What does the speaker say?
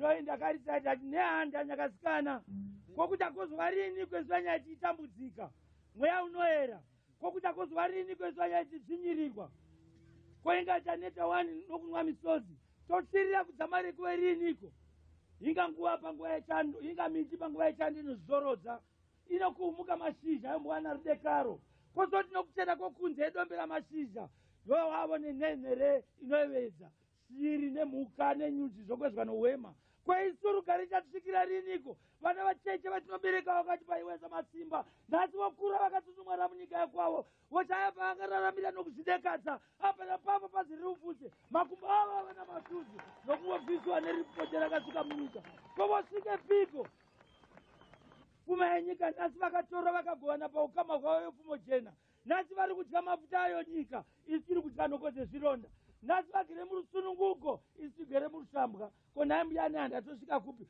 zoenda karisati ati nehanda nyakasikana kokuti akozwa rini kwezwa nyaya tichitambudzika mweya unoera kokuti akozwa rini kwezwa nyaya tichidzinyirirwa koinga chaneta wani nokunwa misozi totsirira kudzamare kuve riniko inga nguva panguva yechando inga miti panguva yechando inozorodza inokuumuka mashizha yombwana rudekaro kozoti nokuchera kokunze edombe ramashizha yowavo nenhenhere inoyevedza shiri nemhuka nenyuchi zvokwezwa nohwema kweisuruka richatisvikira riniko vana vacheche vatinobereka vakati paiweza masimba nhasi vokura vakatutumwara munyika yakwavo vochaya paangararamira nokuzvidekadza apa napapo paziri ufuse makumbo avo ava namatuzi nokungobviswa neripoto rakasuka munyika kovosvike piko pfuma yenyika nhasi vakatora vakagovana paukama hwavo yopfumo chena nhasi vari kudya mafuta ayo nyika isi tiri kudya nhoko dzezvironda nhasi vagere murusununguko isi tigere murushambwa ko nhai mbuyani handatosvika kupi